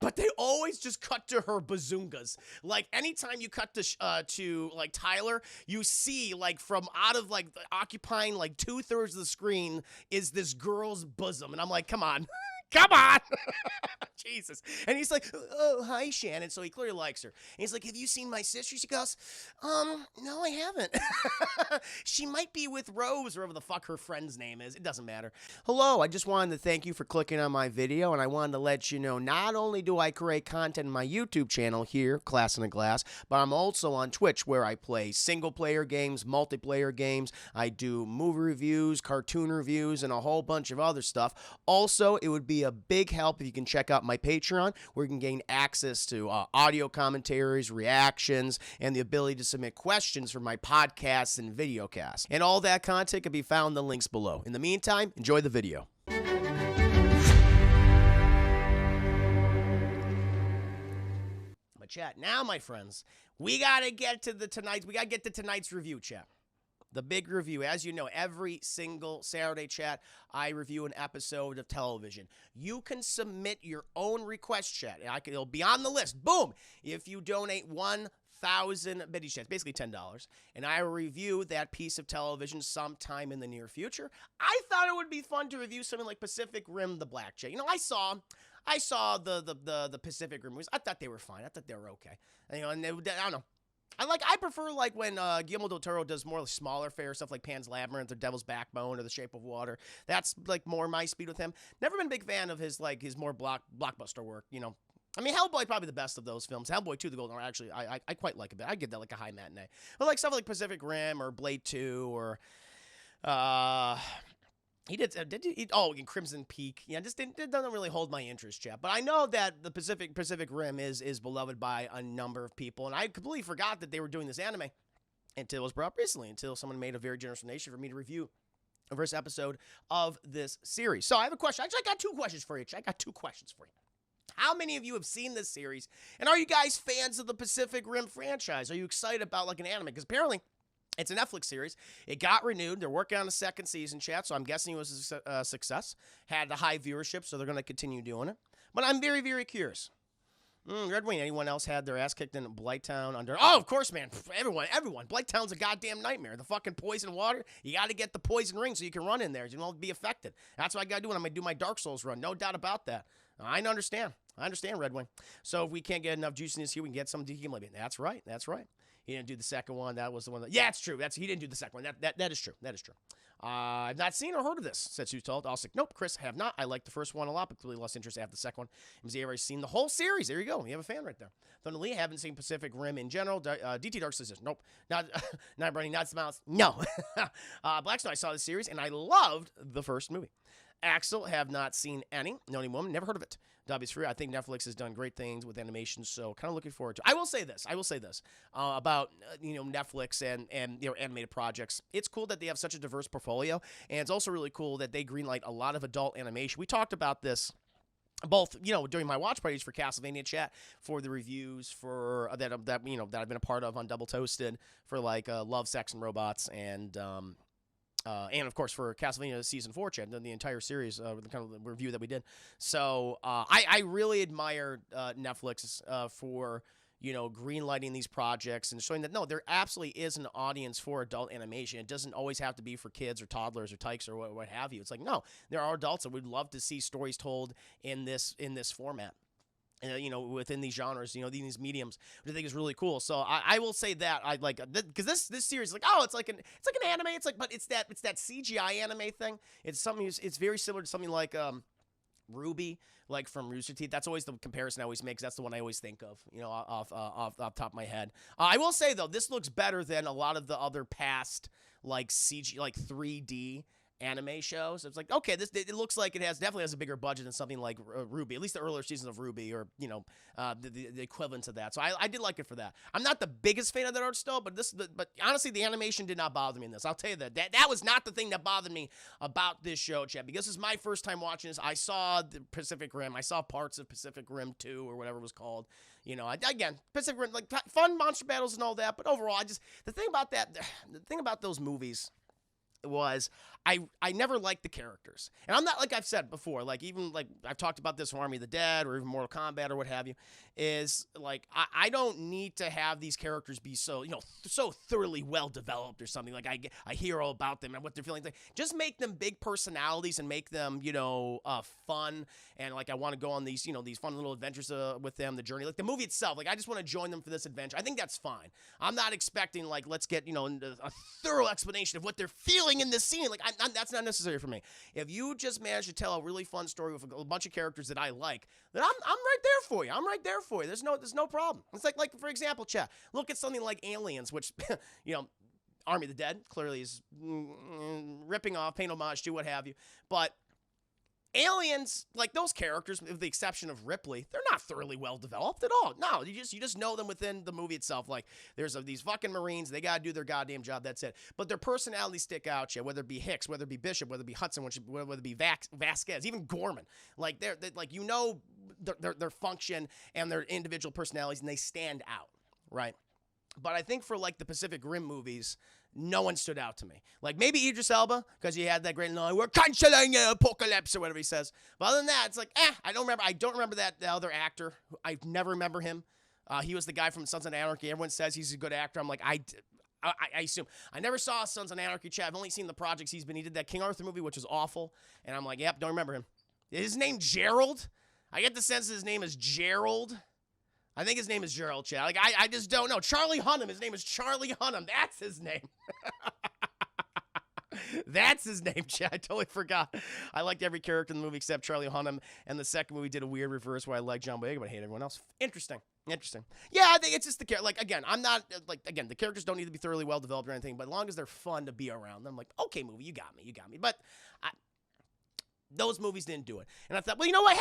but they always just cut to her bazungas. Like anytime you cut to like Tyler, you see like from out of like occupying like 2/3 of the screen is this girl's bosom, and I'm like, come on. Come on. Jesus. And he's like, oh, hi, Shannon. So he clearly likes her. And he's like, have you seen my sister? She goes, no, I haven't. She might be with Rose, or whatever the fuck her friend's name is. It doesn't matter. Hello, I just wanted to thank you for clicking on my video, and I wanted to let you know not only do I create content in my YouTube channel here, Class in a Glass, but I'm also on Twitch where I play single-player games, multiplayer games. I do movie reviews, cartoon reviews, and a whole bunch of other stuff. Also, it would be a big help if you can check out my Patreon, where you can gain access to audio commentaries, reactions, and the ability to submit questions for my podcasts and videocasts. And all that content can be found in the links below. In the meantime, enjoy the video. But chat, now my friends, we gotta get to tonight's review, chat. The big review. As you know, every single Saturday, chat, I review an episode of television. You can submit your own request, chat. It'll be on the list. Boom! If you donate 1,000 biddy chats, basically $10, and I will review that piece of television sometime in the near future. I thought it would be fun to review something like Pacific Rim: The Black Jet. You know, I saw the Pacific Rim movies. I thought they were fine. I thought they were okay. You know, and I don't know. I prefer like when Guillermo del Toro does more smaller fare stuff like Pan's Labyrinth or Devil's Backbone or The Shape of Water. That's like more my speed with him. Never been a big fan of his more blockbuster work, you know. I mean, Hellboy probably the best of those films. Hellboy 2, The Golden Hour, actually, I quite like a bit. I give that like a high matinee. But like stuff like Pacific Rim or Blade 2 or he did in Crimson Peak. Yeah, it doesn't really hold my interest, chat. But I know that the Pacific Rim is beloved by a number of people, and I completely forgot that they were doing this anime until it was brought up recently, until someone made a very generous donation for me to review the first episode of this series. So I have a question. Actually, I got two questions for you, chat. How many of you have seen this series, and are you guys fans of the Pacific Rim franchise? Are you excited about like an anime? Because apparently it's a Netflix series. It got renewed. They're working on a second season, chat, so I'm guessing it was a success. Had a high viewership, so they're going to continue doing it. But I'm very, very curious. Red Wing, anyone else had their ass kicked in Blighttown under... Oh, of course, man. Everyone. Blighttown's a goddamn nightmare. The fucking poison water, you got to get the poison ring so you can run in there. You don't be affected. That's what I got to do when I'm going to do my Dark Souls run. No doubt about that. I understand, Red Wing. So if we can't get enough juiciness here, we can get some DK. That's right. He didn't do the second one. That was the one that... Yeah, it's true. He didn't do the second one. That is true. I've not seen or heard of this, said Sue Told. I was like, nope, Chris, have not. I liked the first one a lot, but clearly lost interest after the second one. MZ already seen the whole series. There you go. You have a fan right there. Thunder Lee, haven't seen Pacific Rim in general. DT Dark says, nope. Not Bernie, not Smiles. No. Black Snow, I saw the series, and I loved the first movie. Axel, have not seen any. No Any Woman, never heard of it. W's free. I think Netflix has done great things with animation, so kind of looking forward to it. I will say this about Netflix and animated projects. It's cool that they have such a diverse portfolio, and it's also really cool that they greenlight a lot of adult animation. We talked about this both, during my watch parties for Castlevania chat, for the reviews for that I've been a part of on Double Toasted for like Love, Sex, and Robots, and of course for Castlevania Season 4 chat, the entire series, the kind of review that we did. So I really admire Netflix for greenlighting these projects and showing that no, there absolutely is an audience for adult animation. It doesn't always have to be for kids or toddlers or tykes or what have you. It's like no, there are adults that would love to see stories told in this format. Within these genres, these mediums, which I think is really cool. So I will say that I like because this series is like, oh, it's like an anime. It's like, but it's that CGI anime thing. It's something. It's very similar to something like Ruby, like from Rooster Teeth. That's always the comparison I always make. 'Cause that's the one I always think of. Off the top of my head. I will say though, this looks better than a lot of the other past like CG, like 3D anime shows. It's like, okay, it looks like it definitely has a bigger budget than something like Ruby, at least the earlier seasons of Ruby, or the equivalent to that. So I did like it for that. I'm not the biggest fan of that art style, but honestly, the animation did not bother me in this. I'll tell you that was not the thing that bothered me about this show, Chad, because this is my first time watching this. I saw the Pacific Rim. I saw parts of Pacific Rim 2 or whatever it was called. Again, Pacific Rim, like fun monster battles and all that, but overall, the thing about those movies was I never liked the characters. And I'm not, like I've said before, like even like I've talked about this from Army of the Dead or even Mortal Kombat or what have you, is like I don't need to have these characters be so, so thoroughly well developed or something. Like I hear all about them and what they're feeling. Like, just make them big personalities and make them, fun. And like I want to go on these, these fun little adventures with them, the journey. Like the movie itself, like I just want to join them for this adventure. I think that's fine. I'm not expecting like let's get, a thorough explanation of what they're feeling in this scene. Like that's not necessary for me. If you just manage to tell a really fun story with a bunch of characters that I like, then I'm right there for you. I'm right there for you. There's no problem. It's like for example, chat. Look at something like Aliens, which Army of the Dead clearly is ripping off, paying homage to, what have you. But Aliens, like those characters, with the exception of Ripley, they're not thoroughly well developed at all. No, you just know them within the movie itself. Like there's these fucking Marines, they gotta do their goddamn job. That's it. But their personalities stick out, whether it be Hicks, whether it be Bishop, whether it be Hudson, whether it be Vasquez, even Gorman. Like they're like their function and their individual personalities, and they stand out, right? But I think for like the Pacific Rim movies, no one stood out to me. Like maybe Idris Elba, because he had that great line, "We're canceling apocalypse," or whatever he says. But other than that, it's like, I don't remember that the other actor. I never remember him. He was the guy from Sons of Anarchy. Everyone says he's a good actor. I'm like, I assume. I never saw Sons of Anarchy, chat. I've only seen the projects he's been. He did that King Arthur movie, which was awful. And I'm like, yep, don't remember him. Is his name Gerald? I get the sense his name is Gerald. I think his name is Gerald, Chad. Like, I just don't know. Charlie Hunnam. His name is Charlie Hunnam. That's his name. That's his name, Chad. I totally forgot. I liked every character in the movie except Charlie Hunnam. And the second movie did a weird reverse where I liked John Boyega, but I hate everyone else. Interesting. Yeah, I think it's just the character. Like, again, I'm not, the characters don't need to be thoroughly well developed or anything, but as long as they're fun to be around, I'm like, okay, movie, you got me. But those movies didn't do it. And I thought, well, you know what?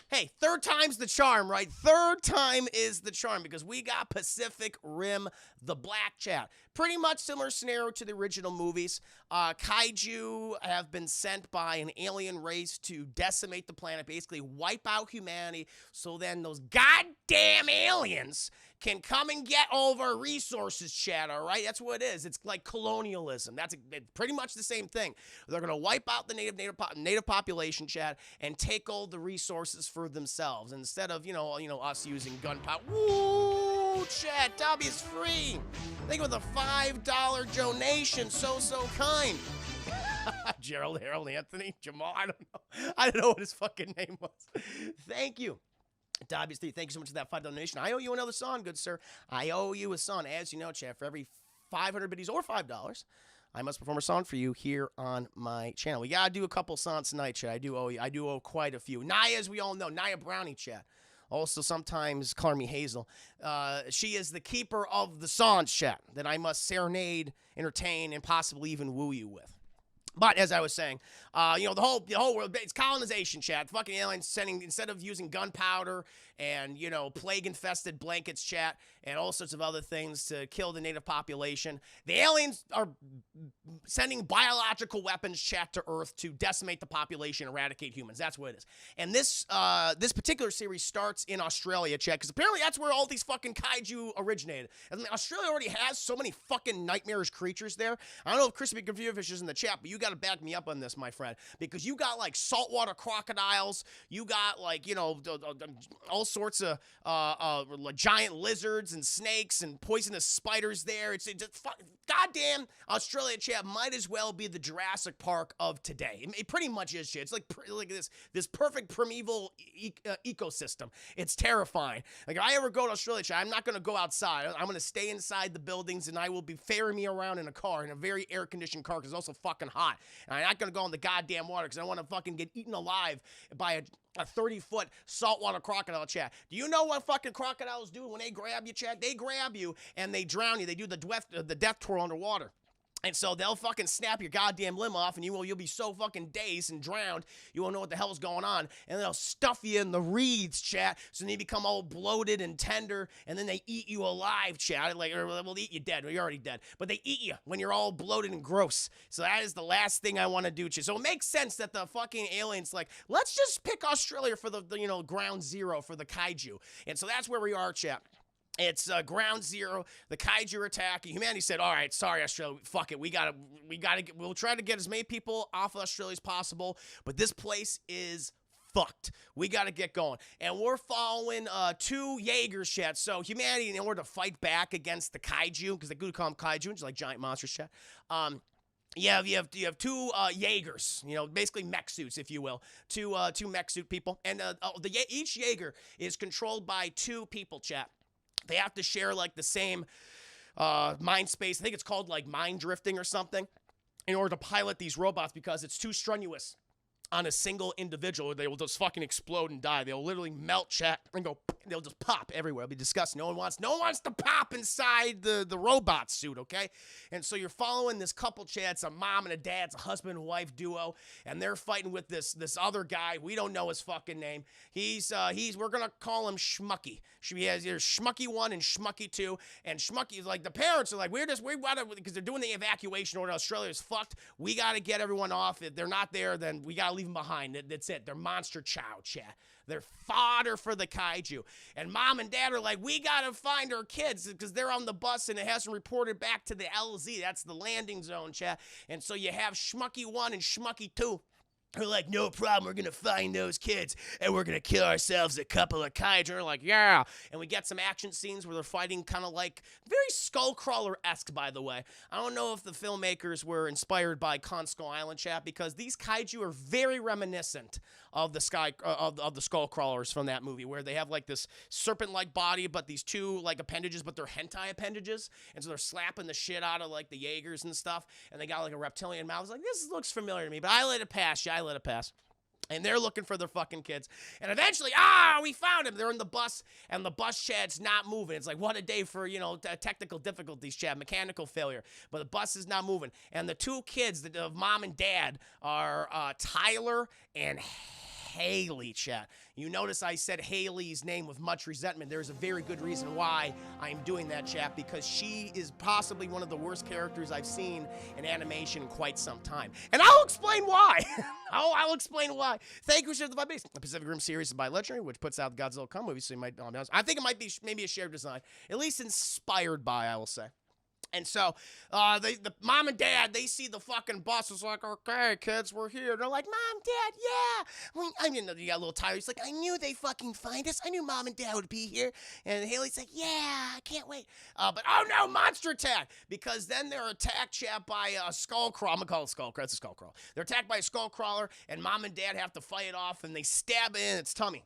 Hey, third time's the charm, right? Third time is the charm because we got Pacific Rim, the Black Chat. Pretty much similar scenario to the original movies. Kaiju have been sent by an alien race to decimate the planet, basically wipe out humanity, so then those goddamn aliens can come and get all of our resources, Chad, all right? That's what it is. It's like colonialism. That's pretty much the same thing. They're going to wipe out the native population, Chad, and take all the resources for themselves instead of, us using gunpowder. Woo, Chad, Dobby's free. Think with a $5 donation, so kind. Gerald, Harold, Anthony, Jamal, I don't know what his fucking name was. Thank you. Dobby's 3, thank you so much for that $5 donation. I owe you another song, good sir. I owe you a song. As you know, Chad, for every 500 biddies or $5, I must perform a song for you here on my channel. We got to do a couple songs tonight, Chad. I do owe quite a few. Naya, as we all know, Naya Brownie, Chad. Also, sometimes call me Hazel. She is the keeper of the songs, Chad, that I must serenade, entertain, and possibly even woo you with. But as I was saying, the whole world, it's colonization, Chad. Fucking aliens sending, instead of using gunpowder and, plague-infested blankets, chat, and all sorts of other things to kill the native population, the aliens are sending biological weapons, chat, to Earth to decimate the population, eradicate humans. That's what it is. And this particular series starts in Australia, chat, because apparently that's where all these fucking kaiju originated. I mean, Australia already has so many fucking nightmarish creatures there. I don't know if Crispy Computer Fish is in the chat, but you got to back me up on this, my friend, because you got like saltwater crocodiles, you got like all sorts of giant lizards and snakes and poisonous spiders there. It's goddamn Australia, chat, might as well be the Jurassic Park of today. It pretty much is, shit. It's like this perfect primeval ecosystem. It's terrifying. Like if I ever go to Australia, chat, I'm not going to go outside. I'm going to stay inside the buildings, and I will be ferrying me around in a car, in a very air-conditioned car, because it's also fucking hot. And I'm not going to go in the goddamn water because I want to fucking get eaten alive by a 30-foot saltwater crocodile, chat. Do you know what fucking crocodiles do when they grab you, chat? They grab you and they drown you. They do the death twirl underwater. And so they'll fucking snap your goddamn limb off, and you'll be so fucking dazed and drowned, you won't know what the hell's going on. And they'll stuff you in the reeds, chat, so then you become all bloated and tender, and then they eat you alive, chat. Or they'll eat you dead. Well, you're already dead. But they eat you when you're all bloated and gross. So that is the last thing I want to do, chat. So it makes sense that the fucking aliens, like, let's just pick Australia for the ground zero for the kaiju. And so that's where we are, chat. It's ground zero. The kaiju are attacking. Humanity said, "All right, sorry, Australia. Fuck it. We'll try to get as many people off of Australia as possible. But this place is fucked. We got to get going." And we're following 2 Jaegers, chat. So humanity, in order to fight back against the kaiju, because they do call them kaiju, which is like giant monsters, chat. You have 2 Jaegers, basically mech suits, if you will, two mech suit people, and each Jaeger is controlled by 2 people, chat. They have to share like the same mind space. I think it's called like mind drifting or something, in order to pilot these robots, because it's too strenuous on a single individual. They will just fucking explode and die. They'll literally melt, chat, and go. They'll just pop everywhere. It'll be disgusting. No one wants to pop inside the robot suit, okay? And so you're following this couple, chat. It's a mom and a dad. It's a husband and wife duo, and they're fighting with this other guy. We don't know his fucking name. We're gonna call him Schmucky. He has either Schmucky 1 and Schmucky 2, and Schmucky's like, the parents are like, we gotta, because they're doing the evacuation order. Australia is fucked. We gotta get everyone off. If they're not there, then we gotta leave them behind. That's it. They're monster chow, chat. They're fodder for the kaiju. And mom and dad are like, we gotta find our kids, because they're on the bus and it hasn't reported back to the LZ. That's the landing zone, chat. And so you have Schmucky 1 and Schmucky 2. They're like, no problem, we're gonna find those kids, and we're gonna kill ourselves a couple of kaiju. And they're like, yeah. And we get some action scenes where they're fighting kind of like, very Skullcrawler-esque, by the way. I don't know if the filmmakers were inspired by Kong Skull Island, chat, because these kaiju are very reminiscent of the Skullcrawlers from that movie, where they have like this serpent-like body, but these 2 like appendages, but they're hentai appendages, and so they're slapping the shit out of like the Jaegers and stuff, and they got like a reptilian mouth. I was like, this looks familiar to me, but I let it pass. Yeah, I let it pass. And they're looking for their fucking kids. And eventually, we found him. They're in the bus, and the bus, Chad's not moving. It's like, what a day for, technical difficulties, Chad, mechanical failure. But the bus is not moving. And the 2 kids of mom and dad are Tyler and Hayley, chat. You notice I said Hayley's name with much resentment. There's a very good reason why I'm doing that, chat, because she is possibly one of the worst characters I've seen in animation in quite some time. And I'll explain why. I'll explain why. Thank you for the Base. The Pacific Rim series is by Legendary, which puts out the Godzilla Kong movie, so you might, I think it might be maybe a shared design, at least inspired by, I will say. And so, the mom and dad, they see the fucking bus. It's like, okay, kids, we're here. They're like, Mom, Dad, yeah. You got a little tired. He's like, I knew they'd fucking find us. I knew Mom and Dad would be here. And Haley's like, yeah, I can't wait. But, oh no, monster attack. Because then they're attacked, chat, by a skullcrawler. I'm going to call it skullcrawler. It's a skullcrawler. They're attacked by a skullcrawler, and Mom and Dad have to fight it off, and they stab it in its tummy.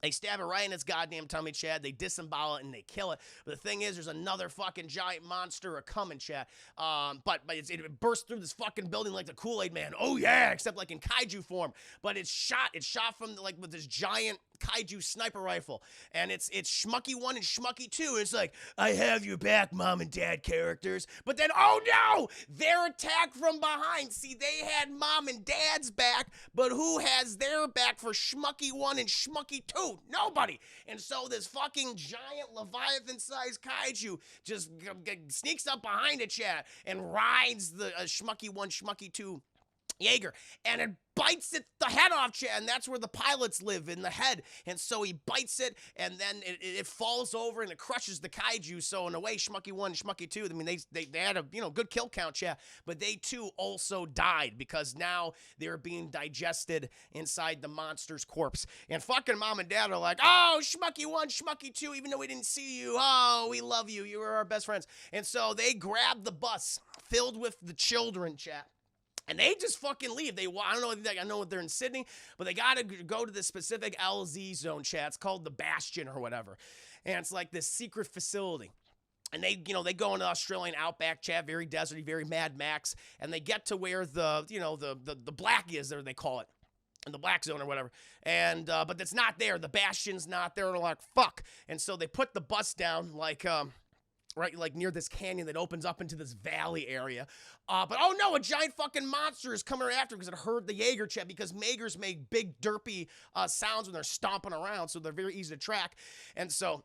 They stab it right in its goddamn tummy, Chad. They disembowel it and they kill it. But the thing is, there's another fucking giant monster coming, Chad. But it bursts through this fucking building like the Kool-Aid Man. Oh yeah, except like in kaiju form. But it's shot from like with this giant kaiju sniper rifle, and it's Schmucky 1 and Schmucky 2. It's like, I have your back, mom and dad characters. But then, oh no, they're attacked from behind. See, they had mom and dad's back, but who has their back for Schmucky 1 and Schmucky 2? Nobody. And so this fucking giant Leviathan-sized kaiju just sneaks up behind it, chat, and rides the Schmucky 1, Schmucky 2 Jaeger, and it bites it the head off, Chad, and that's where the pilots live, in the head. And so he bites it, and then it falls over and it crushes the kaiju. So in a way, Schmucky 1 and Schmucky 2, I mean, they had a good kill count, Chad, but they too also died because now they're being digested inside the monster's corpse. And fucking mom and dad are like, oh, Schmucky 1, Schmucky 2, even though we didn't see you, oh, we love you, you were our best friends. And so they grab the bus filled with the children, Chad. And they just fucking leave. I don't know if they're in Sydney, but they got to go to this specific LZ zone, chat. It's called the Bastion or whatever. And it's like this secret facility. And they go into Australian outback, chat, very deserty, very Mad Max. And they get to where the black is, or they call it. In the black zone or whatever. And, but it's not there. The Bastion's not there. They're like, fuck. And so they put the bus down right, like near this canyon that opens up into this valley area. But oh no, a giant fucking monster is coming after because it heard the Jaeger, chat, because Jaegers make big derpy sounds when they're stomping around, so they're very easy to track. And so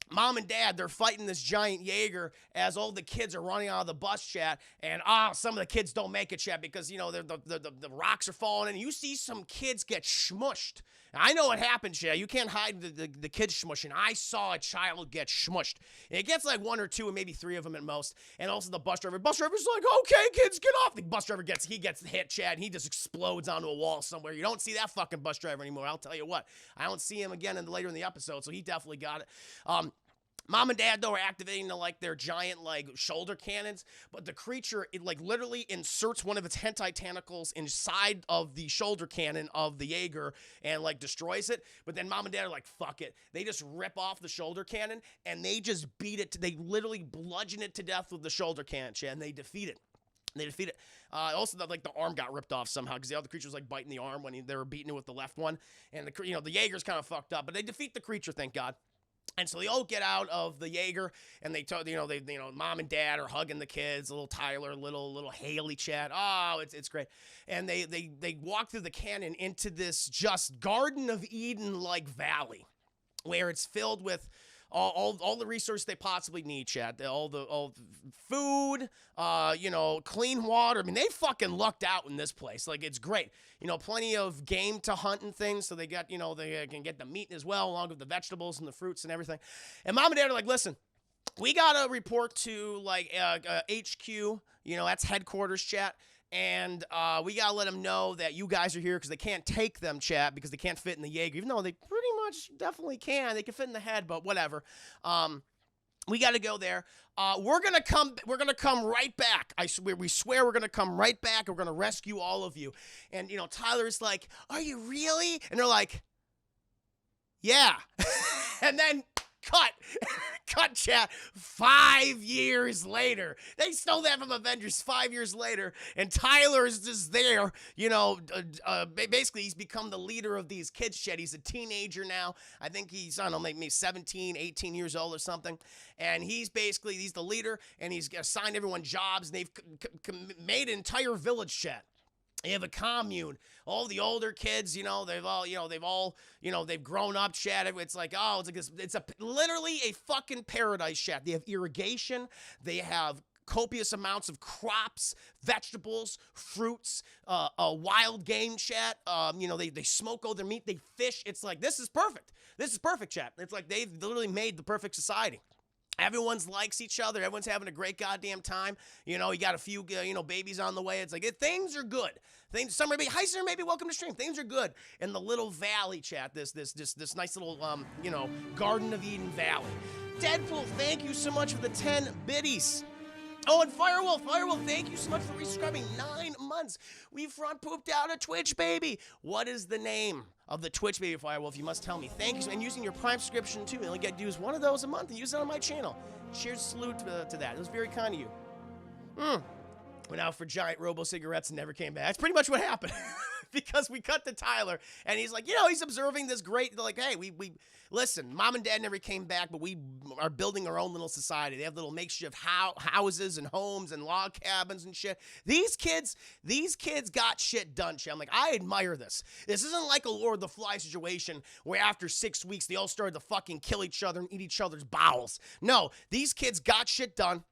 mom and dad, they're fighting this giant Jaeger as all the kids are running out of the bus, chat. And some of the kids don't make it, chat, because the rocks are falling, and you see some kids get smushed I know what happened, Shay. You can't hide the kids smushing. I saw a child get smushed. And it gets like 1 or 2 and maybe 3 of them at most. And also the bus driver. Bus driver's like, okay, kids, get off. The bus driver gets hit, Chad, and he just explodes onto a wall somewhere. You don't see that fucking bus driver anymore. I'll tell you what. I don't see him again later in the episode, so he definitely got it. Mom and Dad, though, are activating their giant, shoulder cannons, but the creature, it, literally inserts one of its hentai tentacles inside of the shoulder cannon of the Jaeger and, destroys it. But then Mom and Dad are like, fuck it. They just rip off the shoulder cannon, and they just beat it. They literally bludgeon it to death with the shoulder cannon, and they defeat it. Also, the arm got ripped off somehow because the other creature was biting the arm when they were beating it with the left one. And the Jaeger's kind of fucked up, but they defeat the creature, thank God. And so they all get out of the Jaeger, and they Mom and Dad are hugging the kids, little Tyler, little Hayley, Chad. Oh, it's great. And they walk through the canyon into this just Garden of Eden-like valley, where it's filled with all the resources they possibly need, Chad. All the food, clean water. I mean, they fucking lucked out in this place. It's great. Plenty of game to hunt and things, so they got, they can get the meat as well, along with the vegetables and the fruits and everything. And Mom and Dad are like, listen, we got to report to, HQ, that's headquarters, chat. And we got to let them know that you guys are here because they can't take them, chat, because they can't fit in the Jaeger, even though they pretty much definitely can. They can fit in the head, but whatever. We got to go there. We're going to come right back. We swear we're going to come right back. And we're going to rescue all of you. And, Tyler's like, are you really? And they're like, yeah. And then cut, chat. 5 years later. They stole that from Avengers 5 years later. And Tyler's just there, basically he's become the leader of these kids, chat. He's a teenager now. I think he's, I don't know, maybe 17, 18 years old or something. And he's the leader, and he's assigned everyone jobs, and they've made an entire village, chat. They have a commune. All the older kids, they've grown up, chat. It's literally a fucking paradise, chat. They have irrigation. They have copious amounts of crops, vegetables, fruits, wild game, chat. They smoke all their meat. They fish. It's this is perfect. This is perfect, chat. It's they've literally made the perfect society. Everyone's likes each other. Everyone's having a great goddamn time. You got a few, babies on the way. It's things are good. Summer, maybe, hi, sir, maybe welcome to stream. Things are good in the little valley, chat. This nice little, Garden of Eden valley. Deadpool, thank you so much for the 10 biddies. Oh, and Firewolf, thank you so much for resubscribing. 9 months. We front pooped out a Twitch baby. What is the name of the Twitch baby, Firewolf? You must tell me. Thank you. And using your Prime subscription, too. You only get to use one of those a month and use it on my channel. Cheers, salute to that. It was very kind of you. Went out for giant robo cigarettes and never came back. That's pretty much what happened. Because we cut to Tyler, and he's like, he's observing this great, hey, we listen, Mom and Dad never came back, but we are building our own little society. They have little makeshift houses and homes and log cabins and shit. These kids got shit done, shit. I'm like, I admire this. This isn't like a Lord of the Fly situation where after 6 weeks, they all started to fucking kill each other and eat each other's bowels. No, these kids got shit done.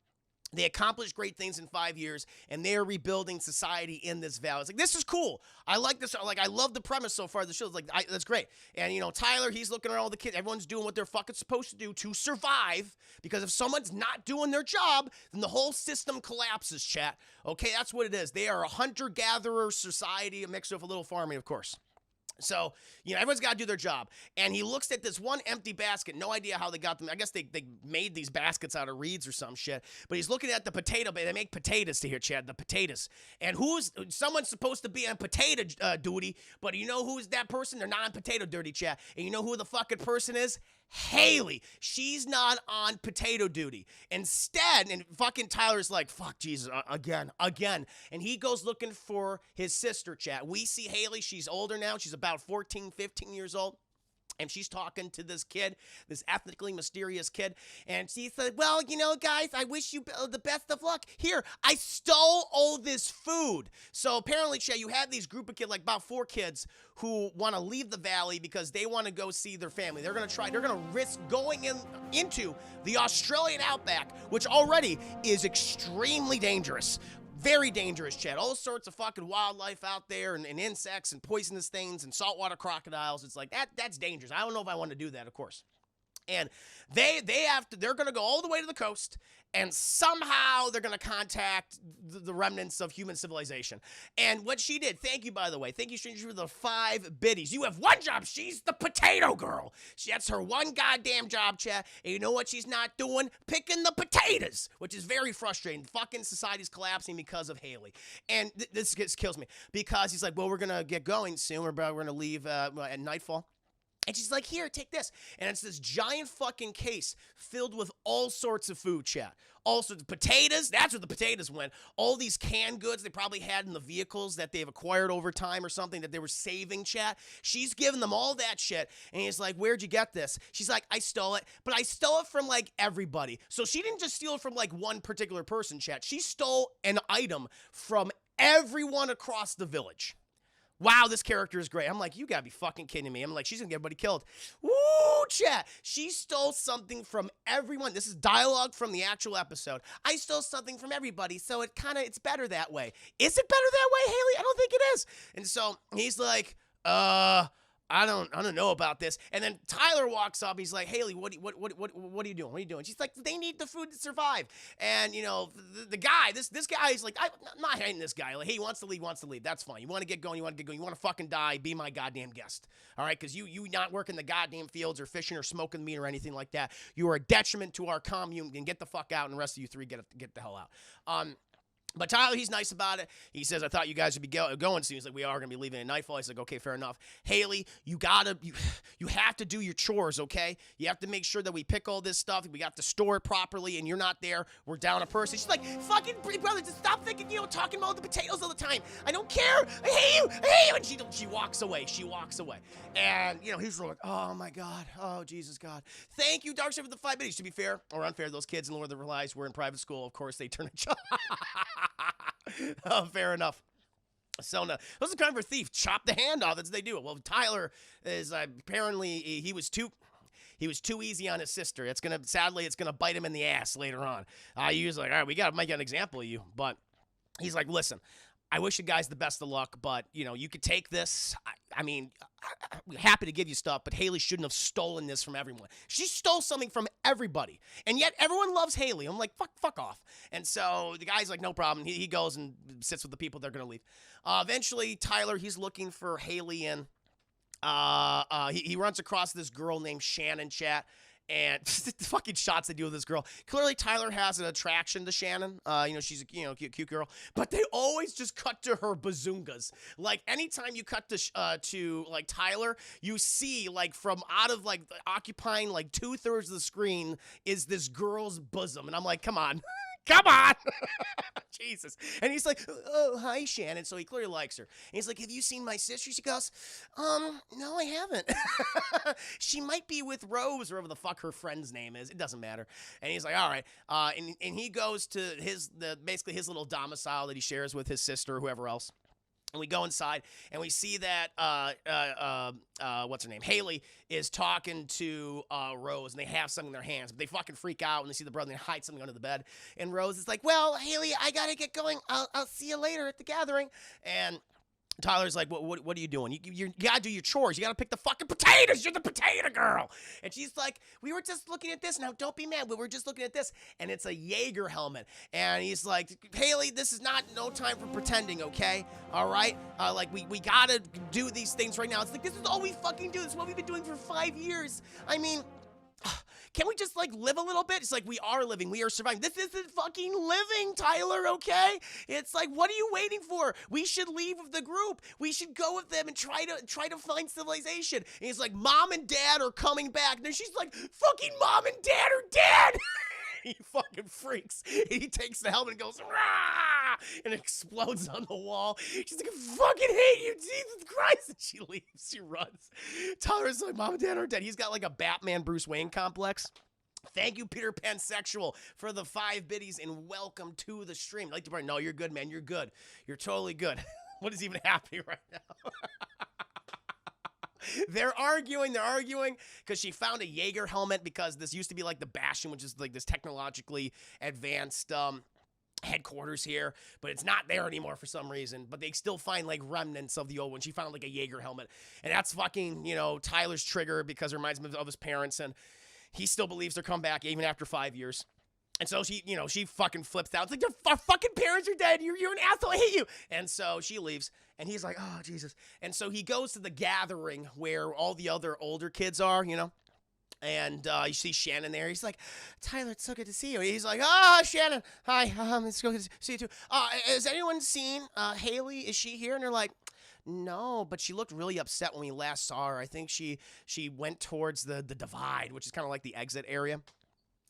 They accomplished great things in 5 years, and they're rebuilding society in this valley. It's this is cool. I like this. I love the premise so far of the show. It's that's great. And, Tyler, he's looking around all the kids. Everyone's doing what they're fucking supposed to do to survive, because if someone's not doing their job, then the whole system collapses, chat. Okay, that's what it is. They are a hunter-gatherer society, a mix of a little farming, of course. So, everyone's got to do their job. And he looks at this one empty basket. No idea how they got them. I guess they made these baskets out of reeds or some shit. But he's looking at the potato. They make potatoes to here, Chad, the potatoes. And someone's supposed to be on potato duty. But you know who's that person? They're not on potato duty, Chad. And you know who the fucking person is? Hayley. She's not on potato duty. Instead, and fucking Tyler's like, fuck Jesus, again. And he goes looking for his sister, chat. We see Hayley. She's older now. She's about 14, 15 years old. And she's talking to this kid, this ethnically mysterious kid. And she said, well, guys, I wish you the best of luck. Here, I stole all this food. So apparently, Shay, you have these group of kids, about 4 kids, who want to leave the valley because they want to go see their family. They're going to risk going into the Australian outback, which already is extremely dangerous. Very dangerous, Chad. All sorts of fucking wildlife out there and insects and poisonous things and saltwater crocodiles. It's like, that's dangerous. I don't know if I want to do that, of course. And they're going to go all the way to the coast, and somehow they're going to contact the remnants of human civilization. And what she did, thank you, by the way, thank you, stranger, for the 5 biddies. You have one job. She's the potato girl. That's her one goddamn job, chat. And you know what she's not doing? Picking the potatoes, which is very frustrating. Fucking society's collapsing because of Hayley. And this kills me, because he's like, well, we're going to get going soon. We're going to leave at nightfall. And she's like, here, take this. And it's this giant fucking case filled with all sorts of food, chat. All sorts of potatoes. That's where the potatoes went. All these canned goods they probably had in the vehicles that they've acquired over time or something that they were saving, chat. She's giving them all that shit. And he's like, where'd you get this? She's like, I stole it. But I stole it from, like, everybody. So she didn't just steal it from, like, one particular person, chat. She stole an item from everyone across the village. Wow, this character is great. I'm like, you gotta be fucking kidding me. I'm like, she's gonna get everybody killed. Woo, chat. She stole something from everyone. This is dialogue from the actual episode. I stole something from everybody, so it's better that way. Is it better that way, Hayley? I don't think it is. And so he's like, I don't know about this. And then Tyler walks up. He's like, Hayley, what are you doing? What are you doing? She's like, they need the food to survive. And, you know, the guy, this guy is like, I'm not hating this guy. Like, hey, he wants to leave. That's fine. You want to get going. You want to fucking die. Be my goddamn guest. All right? Because you not working the goddamn fields or fishing or smoking meat or anything like that. You are a detriment to our commune. And get the fuck out. And the rest of you 3 get the hell out. But Tyler, he's nice about it. He says, I thought you guys would be going soon. He's like, we are going to be leaving at nightfall. He's like, okay, fair enough. Hayley, you have to do your chores, okay? You have to make sure that we pick all this stuff. We got to store it properly, and you're not there. We're down a person. She's like, fucking brother, just stop thinking, talking about the potatoes all the time. I don't care. I hate you. And she walks away. And, he's like, oh, my God. Oh, Jesus, God. Thank you, Darkseid, for the 5 minutes. To be fair or unfair, those kids in Lord of the Lies were in private school. Of course, they turn a oh, fair enough. So no, those are kind of a thief. Chop the hand off. That's what they do. Well, Tyler is apparently he was too easy on his sister. Sadly, it's gonna bite him in the ass later on. He was like, all right, we might get an example of you, but he's like, listen, I wish you guys the best of luck, but you could take this. I'm happy to give you stuff, but Hayley shouldn't have stolen this from everyone. She stole something from everybody, and yet everyone loves Hayley. I'm like, fuck off. And so the guy's like, no problem. He goes and sits with the people they're gonna leave. Eventually, Tyler, he's looking for Hayley, and he runs across this girl named Shannon, chat. And the fucking shots they do with this girl. Clearly, Tyler has an attraction to Shannon. She's a cute girl. But they always just cut to her bazungas. Like, anytime you cut to like Tyler, you see, like, from out of, like, occupying, like, 2/3 of the screen is this girl's bosom. And I'm like, come on. Come on. Jesus. And he's like, oh, hi, Shannon. So he clearly likes her. And he's like, have you seen my sister? She goes, no, I haven't. She might be with Rose, or whatever the fuck her friend's name is. It doesn't matter. And he's like, all right. And he goes to basically his little domicile that he shares with his sister or whoever else. And we go inside, and we see that, what's her name? Hayley is talking to Rose, and they have something in their hands. But they fucking freak out when they see the brother, and they hide something under the bed. And Rose is like, well, Hayley, I got to get going. I'll see you later at the gathering. And Tyler's like, what are you doing? You got to do your chores. You got to pick the fucking potatoes. You're the potato girl. And she's like, we were just looking at this. Now, don't be mad. We were just looking at this. And it's a Jaeger helmet. And he's like, Hayley, this is no time for pretending, okay? All right? We got to do these things right now. It's like, this is all we fucking do. This is what we've been doing for 5 years. I mean, can we just, like, live a little bit? It's like, we are living. We are surviving. This isn't fucking living, Tyler, okay? It's like, what are you waiting for? We should leave with the group. We should go with them and try to find civilization. And he's like, Mom and Dad are coming back. And then she's like, fucking Mom and Dad are dead. He fucking freaks. He takes the helmet and goes, rah! And explodes on the wall. She's like, I fucking hate you, Jesus Christ. And she leaves. She runs. Tyler's like, Mom and Dad are dead. He's got like a Batman Bruce Wayne complex. Thank you, Peter Pansexual, for the 5 biddies, and welcome to the stream. I'd like to bring, no, you're good, man. You're good. You're totally good. What is even happening right now? They're arguing because she found a Jaeger helmet, because this used to be like the Bastion, which is like this technologically advanced headquarters here, but it's not there anymore for some reason. But they still find like remnants of the old one. She found like a Jaeger helmet, and that's fucking, you know, Tyler's trigger because it reminds him of his parents, and he still believes they're come back even after 5 years. And so she, you know, she fucking flips out. It's like, our fucking parents are dead. You're an asshole. I hate you. And so she leaves, and he's like, oh, Jesus. And so he goes to the gathering where all the other older kids are, you know. And you see Shannon there. He's like, Tyler, it's so good to see you. He's like, Shannon, hi, it's good to see you too. Has anyone seen Hayley? Is she here? And they're like, no, but she looked really upset when we last saw her. I think she went towards the divide, which is kind of like the exit area.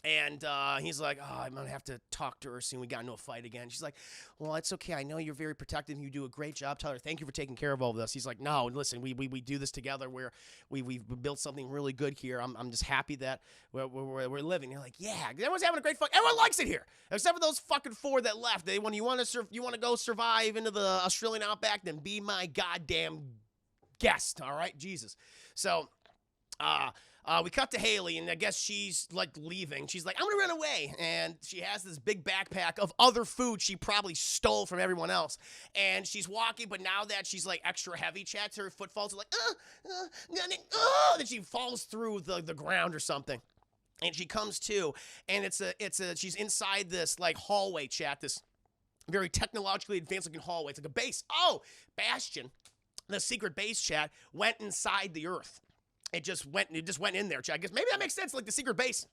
And he's like, I'm going to have to talk to her soon. We got into a fight again. She's like, well, it's okay. I know you're very protective. You do a great job, Tyler. Thank you for taking care of all of this. He's like, no, listen, we do this together where we've built something really good here. I'm just happy that we're living. You're like, yeah, everyone's having a great fuck. Everyone likes it here, except for those fucking 4 that left. When you want to go survive into the Australian outback, then be my goddamn guest, all right? Jesus. So, we cut to Hayley, and I guess she's, like, leaving. She's like, I'm gonna run away. And she has this big backpack of other food she probably stole from everyone else. And she's walking, but now that she's, like, extra heavy, chats, her foot falls, like, then she falls through the ground or something. And she comes to, and she's inside this, like, hallway, chat, this very technologically advanced looking hallway. It's like a base. Oh, Bastion, the secret base, chat, went inside the Earth. It just went in there, chat. I guess maybe that makes sense. Like, the secret base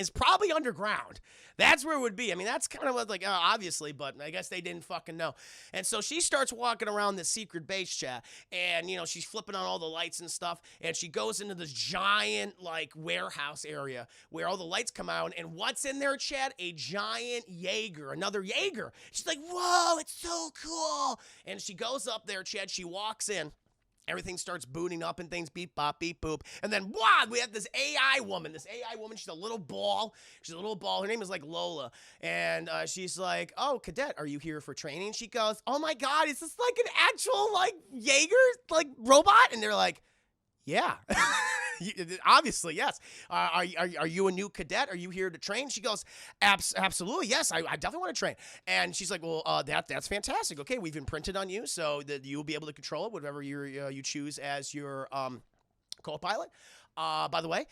is probably underground. That's where it would be. I mean, that's kind of like, obviously, but I guess they didn't fucking know. And so she starts walking around this secret base, chat, and, you know, she's flipping on all the lights and stuff, and she goes into this giant, like, warehouse area where all the lights come out, and what's in there, chat? A giant Jaeger, another Jaeger. She's like, whoa, it's so cool. And she goes up there, chat, she walks in. Everything starts booting up and things, beep, bop, beep, boop. And then, wow, we have this AI woman. She's a little ball. Her name is, like, Lola. And she's like, oh, cadet, are you here for training? She goes, oh, my God, is this, like, an actual, like, Jaeger, like, robot? And they're like, yeah. Obviously, yes. Are you a new cadet? Are you here to train? She goes, absolutely, yes. I definitely want to train. And she's like, well, that's fantastic. Okay, we've imprinted on you so that you'll be able to control it, whatever you choose as your co-pilot. By the way,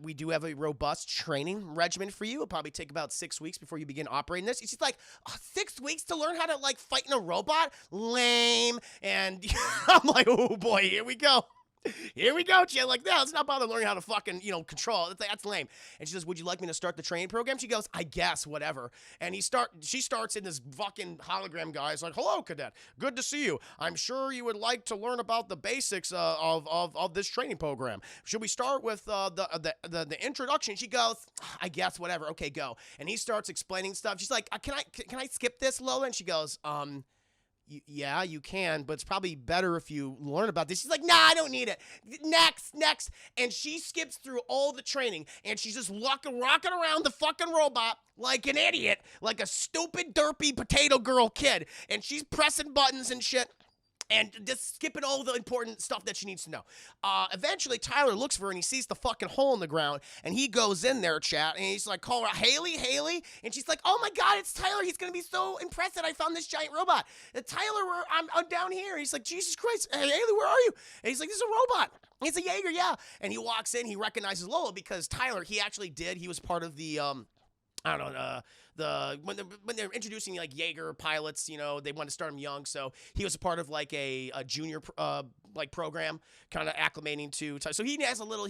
we do have a robust training regimen for you. It'll probably take about 6 weeks before you begin operating this. She's like, 6 weeks to learn how to, like, fight in a robot? Lame. And I'm like, oh boy, here we go. Here we go, Jen. Like, no, let's not bother learning how to fucking, you know, control. That's lame. And she says, would you like me to start the training program? She goes, I guess, whatever. And she starts in this fucking hologram guy. It's like, hello, cadet. Good to see you. I'm sure you would like to learn about the basics of this training program. Should we start with the introduction? She goes, I guess, whatever. Okay, go. And he starts explaining stuff. She's like, can I skip this, Lola? And she goes, yeah, you can, but it's probably better if you learn about this. She's like, nah, I don't need it. Next. And she skips through all the training, and she's just rocking around the fucking robot like an idiot, like a stupid, derpy potato girl kid. And she's pressing buttons and shit. And just skipping all the important stuff that she needs to know. Eventually, Tyler looks for her, and he sees the fucking hole in the ground, and he goes in there, chat, and he's like, call her Hayley, and she's like, oh my God, it's Tyler. He's going to be so impressed that I found this giant robot. Tyler, I'm down here. He's like, Jesus Christ, hey, Hayley, where are you? And he's like, this is a robot. It's a Jaeger, yeah. And he walks in, he recognizes Lola because Tyler, he was part of the, I don't know, when they're introducing, like, Jaeger pilots, you know, they want to start him young, so he was a part of, like, a junior like program, kind of acclimating to. So he has a little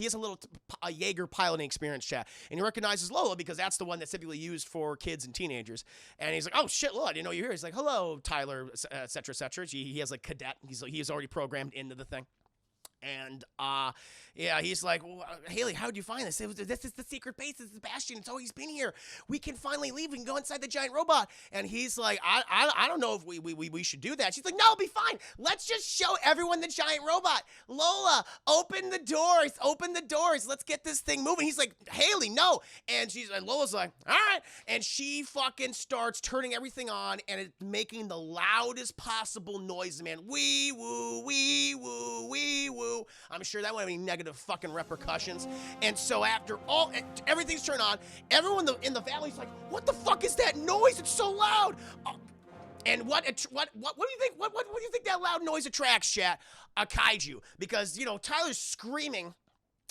Jaeger piloting experience, chat, and he recognizes Lola because that's the one that's typically used for kids and teenagers. And he's like, oh shit, Lola, I didn't know you're here. He's like, hello, Tyler, etc. He has, like, cadet. He's already programmed into the thing. And, yeah, he's like, well, Hayley, how'd you find this? This is the secret base. This is Bastion. It's always been here. We can finally leave. We can go inside the giant robot. And he's like, I don't know if we should do that. She's like, no, it'll be fine. Let's just show everyone the giant robot. Lola, open the doors. Let's get this thing moving. He's like, Hayley, no. And Lola's like, all right. And she fucking starts turning everything on, and it's making the loudest possible noise, man. Wee woo, wee woo, wee woo. boo. I'm sure that won't have any negative fucking repercussions. And so after everything's turned on, everyone in the valley's like, what the fuck is that noise? It's so loud. And what do you think? What do you think that loud noise attracts, chat? A kaiju, because Tyler's screaming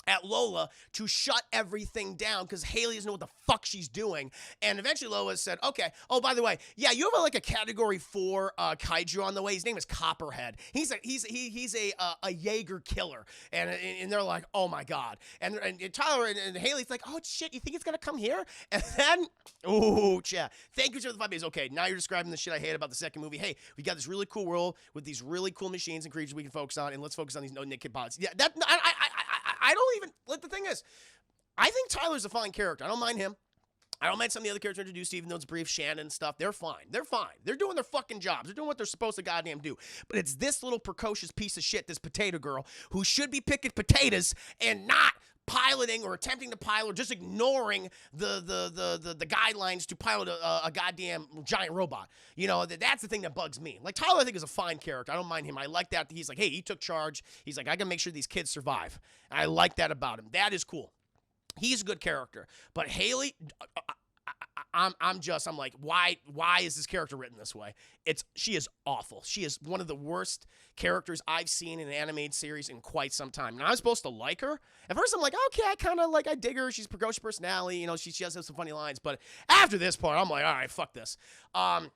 at Lola to shut everything down because Hayley doesn't know what the fuck she's doing. And eventually Lola said, okay, oh, by the way, yeah, you have like a category 4 kaiju on the way. His name is Copperhead. He's a Jaeger killer. And they're like, oh my God. And Tyler and Hayley's like, oh shit, you think it's gonna come here? And then, ooh, chat, thank you for the 5 days. Okay, now you're describing the shit I hate about the second movie. Hey, we got this really cool world with these really cool machines and creatures we can focus on, and let's focus on these no-naked pods. Yeah, I don't even, like, the thing is, I think Tyler's a fine character. I don't mind him. I don't mind some of the other characters introduced, even though it's brief, Shannon and stuff. They're fine. They're fine. They're doing their fucking jobs. They're doing what they're supposed to goddamn do. But it's this little precocious piece of shit, this potato girl, who should be picking potatoes and not piloting or attempting to pilot or just ignoring the guidelines to pilot a goddamn giant robot. That's the thing that bugs me. Like, Tyler, I think, is a fine character. I don't mind him. I like that. He's like, hey, he took charge. He's like, I gotta make sure these kids survive. I like that about him. That is cool. He's a good character. But Hayley, I'm like, why is this character written this way? She is awful. She is one of the worst characters I've seen in an animated series in quite some time. Now, I'm supposed to like her. At first, I'm like, okay, I dig her. She's a precocious personality. She does have some funny lines. But after this part, I'm like, all right, fuck this. And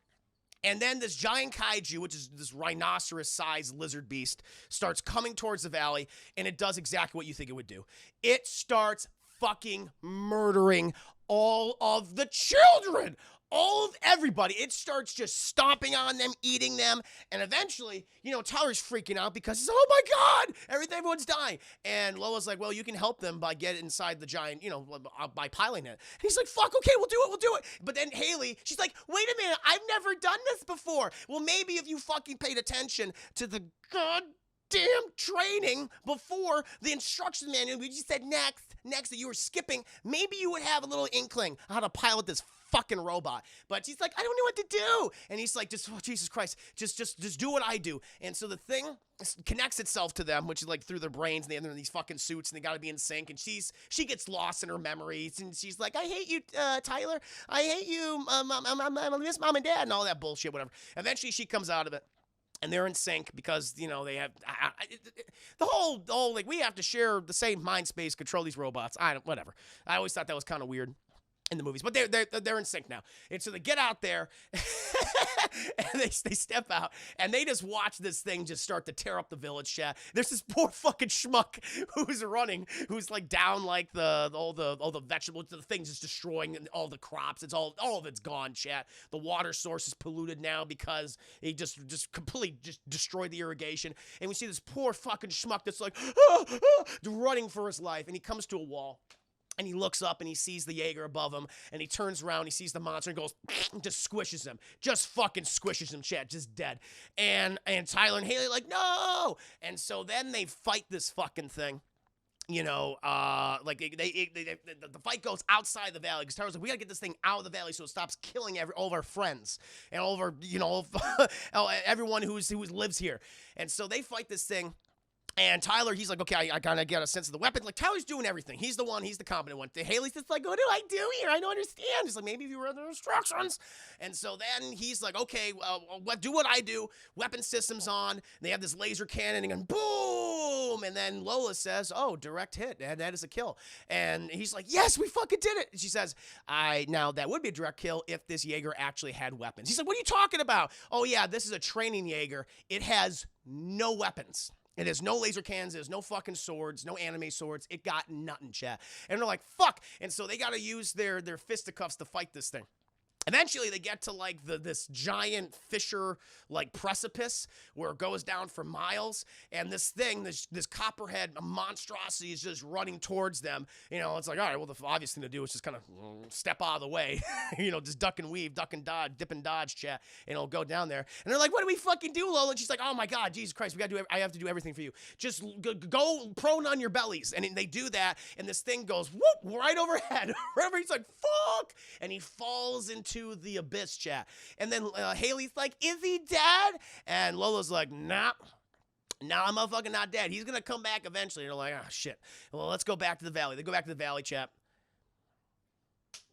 then this giant kaiju, which is this rhinoceros-sized lizard beast, starts coming towards the valley, and it does exactly what you think it would do. It starts fucking murdering all of the children, all of everybody. It starts just stomping on them, eating them, and eventually, Tyler's freaking out because he's, oh my God, everyone's dying. And Lola's like, well, you can help them by getting inside the giant, by piloting it. And he's like, fuck, okay, we'll do it. But then Hayley, she's like, wait a minute, I've never done this before. Well, maybe if you fucking paid attention to the goddamn training before the instruction manual, we just said next that you were skipping, maybe you would have a little inkling on how to pilot this fucking robot. But she's like, I don't know what to do. And he's like, Jesus Christ, just do what I do. And so the thing connects itself to them, which is like through their brains, and they're in these fucking suits, and they gotta be in sync. And she gets lost in her memories, and she's like, I hate you, Tyler. I hate you, I miss mom and dad, and all that bullshit, whatever. Eventually, she comes out of it. And they're in sync because, they have the whole like, we have to share the same mind space, control these robots. Whatever. I always thought that was kind of weird in the movies, but they're in sync now. And so they get out there and they step out and they just watch this thing just start to tear up the village, chat. There's this poor fucking schmuck who's running, who's like down like all the vegetables, the thing's just destroying all the crops. It's all of it's gone, chat. The water source is polluted now because he just completely just destroyed the irrigation. And we see this poor fucking schmuck that's like running for his life, and he comes to a wall. And he looks up and he sees the Jaeger above him, and he turns around, he sees the monster and goes, just squishes him. Just fucking squishes him, chat, just dead. And Tyler and Hayley like, no! And so then they fight this fucking thing. Like the fight goes outside the valley because Tyler's like, we gotta get this thing out of the valley so it stops killing all of our friends and all of our, everyone who lives here. And so they fight this thing. And Tyler, he's like, okay, I kind of get a sense of the weapon. Like, Tyler's doing everything. He's the competent one. Hayley's just like, what do I do here? I don't understand. He's like, maybe if you read the instructions. And so then he's like, okay, do what I do. Weapon system's on. They have this laser cannon and boom. And then Lola says, oh, direct hit. That is a kill. And he's like, yes, we fucking did it. And she says, now that would be a direct kill if this Jaeger actually had weapons. He's like, what are you talking about? Oh, yeah, this is a training Jaeger. It has no weapons. It has no laser cannons, it has no fucking swords, no anime swords. It got nothing, chat. And they're like, fuck. And so they got to use their fisticuffs to fight this thing. Eventually, they get to, like, this giant fissure, like, precipice where it goes down for miles. And this thing, this copperhead monstrosity is just running towards them. It's like, all right, well, the obvious thing to do is just kind of step out of the way. Just duck and weave, duck and dodge, dip and dodge, chat. And it'll go down there. And they're like, what do we fucking do, Lola? And she's like, oh, my God, Jesus Christ, I have to do everything for you. Just go prone on your bellies. And they do that. And this thing goes, whoop, right overhead. He's like, fuck. And he falls into the abyss, chat. And then Hayley's like, is he dead? And Lola's like, nah. Now I'm motherfucking not dead. He's gonna come back eventually. And they're like, oh shit. Well, let's go back to the valley. They go back to the valley, chap.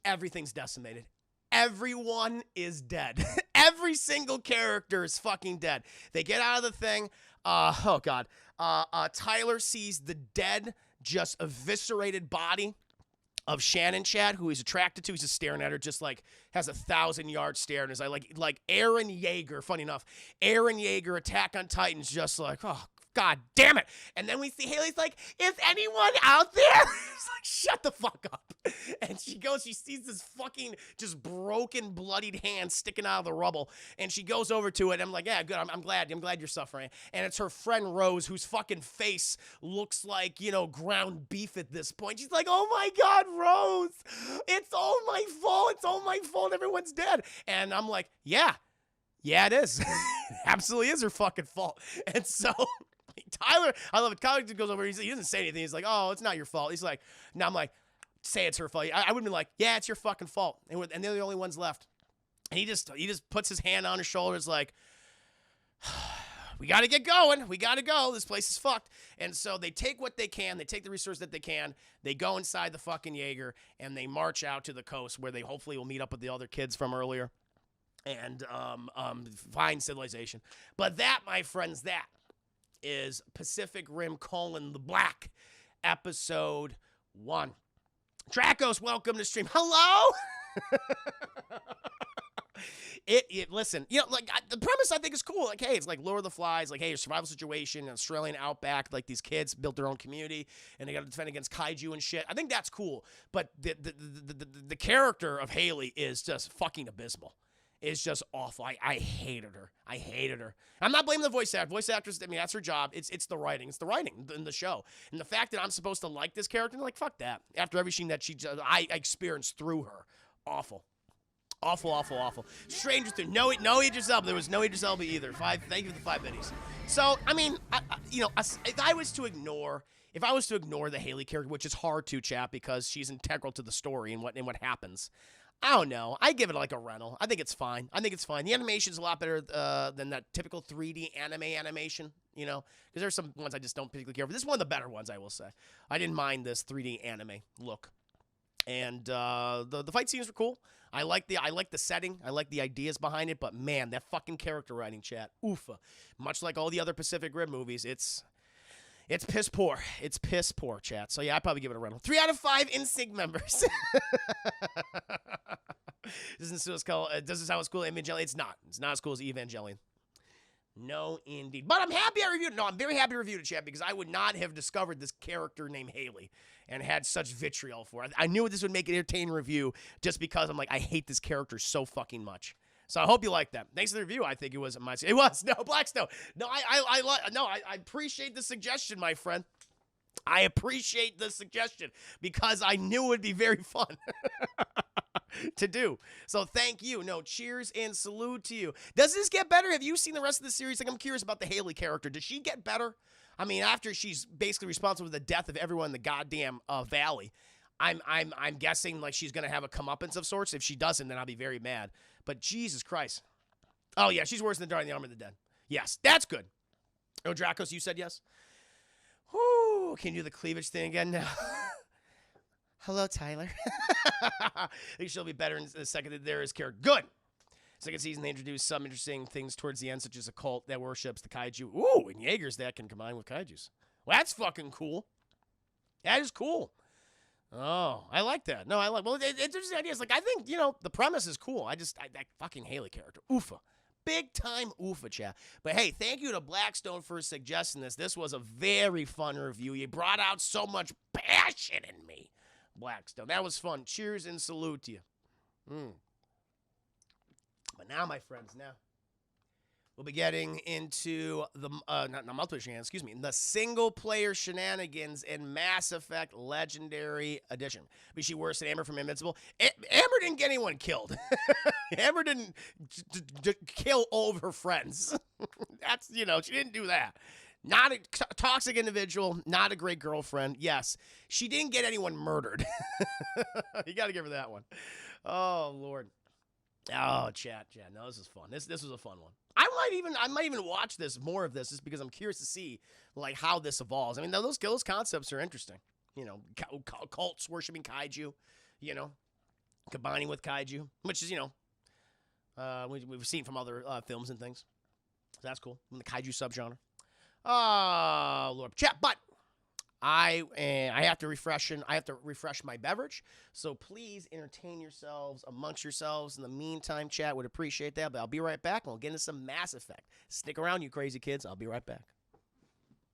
Everything's decimated. Everyone is dead. Every single character is fucking dead. They get out of the thing. Oh god. Tyler sees the dead, just eviscerated body of Shannon Chad, who he's attracted to. He's just staring at her, just like has a 1,000-yard stare. And is like Aaron Jaeger, funny enough. Aaron Jaeger, Attack on Titan's just like, oh, God damn it. And then we see Haley's like, is anyone out there? It's like, shut the fuck up. And she goes, she sees this fucking just broken, bloodied hand sticking out of the rubble. And she goes over to it. I'm like, yeah, good. I'm glad you're suffering. And it's her friend Rose, whose fucking face looks like, you know, ground beef at this point. She's like, oh my God, Rose, it's all my fault. It's all my fault. Everyone's dead. And I'm like, yeah, it is. It absolutely is her fucking fault. And so Tyler, I love it. Tyler goes over, he doesn't say anything. He's like, oh, it's not your fault. He's like, no, I'm like, say it's her fault. I would have been like, yeah, it's your fucking fault. And they're the only ones left. And he just puts his hand on her shoulders like, we got to get going. We got to go. This place is fucked. And so they take what they can. They take the resources that they can. They go inside the fucking Jaeger, and they march out to the coast where they hopefully will meet up with the other kids from earlier and find civilization. But that, my friends, that is Pacific Rim: The Black, episode 1. Dracos, welcome to stream. Hello? Listen, you know, like, the premise I think is cool. Like, hey, it's like Lord of the Flies. Like, hey, a survival situation, Australian outback. Like, these kids built their own community, and they got to defend against kaiju and shit. I think that's cool. But the character of Hayley is just fucking abysmal. It's just awful. I hated her. I hated her. I'm not blaming the voice actor. Voice actress, I mean, that's her job. It's the writing. It's the writing in the show. And the fact that I'm supposed to like this character, like, fuck that. After everything that I experienced through her. Awful. Awful, awful, awful. Stranger Things. No Idris Elba. There was no Idris Elba either. Thank you for the 5 biddies. So, I mean, if I was to ignore the Hayley character, which is hard to, chat, because she's integral to the story and what happens, I don't know. I give it like a rental. I think it's fine. The animation is a lot better than that typical 3D animation, you know, because there's some ones I just don't particularly care for. This is one of the better ones, I will say. I didn't mind this 3D anime look. And the fight scenes were cool. I like the setting. I like the ideas behind it. But man, that fucking character writing, chat, oofa. Much like all the other Pacific Rim movies, it's piss poor. It's piss poor, chat. So yeah, I'd probably give it a rental. 3 out of 5 NSYNC members. Doesn't sound as cool as Evangelion. It's not. It's not as cool as Evangelion. No, indeed. But I'm happy I reviewed it. No, I'm very happy to review it, chat, because I would not have discovered this character named Hayley and had such vitriol for it. I knew this would make an entertaining review just because I'm like, I hate this character so fucking much. So I hope you like that. Thanks for the review. I think it was Blackstone. No, I appreciate the suggestion, my friend. I appreciate the suggestion because I knew it would be very fun to do. So thank you. No, cheers and salute to you. Does this get better? Have you seen the rest of the series? Like, I'm curious about the Hayley character. Does she get better? I mean, after she's basically responsible for the death of everyone in the goddamn valley, I'm guessing like she's gonna have a comeuppance of sorts. If she doesn't, then I'll be very mad. But Jesus Christ. Oh yeah, she's worse than Dark in the Army of the Dead. Yes, that's good. Oh, Dracos, you said yes? Whoo, can you do the cleavage thing again now? Hello, Tyler. I think she'll be better in a second. There is character. Good. Second season, they introduced some interesting things towards the end, such as a cult that worships the kaiju. Ooh, and Jaegers that can combine with kaijus. Well, that's fucking cool. That is cool. Oh, I like that. No, well, it's interesting ideas. Like, I think, you know, the premise is cool. That fucking Hayley character. Oofa. Big time oofa, chat. But hey, thank you to Blackstone for suggesting this. This was a very fun review. You brought out so much passion in me, Blackstone. That was fun. Cheers and salute to you. But now, my friends, we'll be getting into the not multiplayer shenanigans, excuse me, the single-player shenanigans in Mass Effect Legendary Edition. But she worse than Amber from Invincible. Amber didn't get anyone killed. Amber didn't kill all of her friends. That's, you know, she didn't do that. Not a toxic individual, not a great girlfriend. Yes, she didn't get anyone murdered. You got to give her that one. Oh, Lord. Oh, chat. No, this is fun. This was a fun one. I might even watch this more of this just because I'm curious to see like how this evolves. I mean, those concepts are interesting. You know, cults worshiping kaiju. You know, combining with kaiju, which is we've seen from other films and things. So that's cool. From the kaiju subgenre. Oh Lord, chat. But I have to refresh my beverage. So please entertain yourselves amongst yourselves in the meantime. Chat would appreciate that. But I'll be right back and we'll get into some Mass Effect. Stick around, you crazy kids. I'll be right back.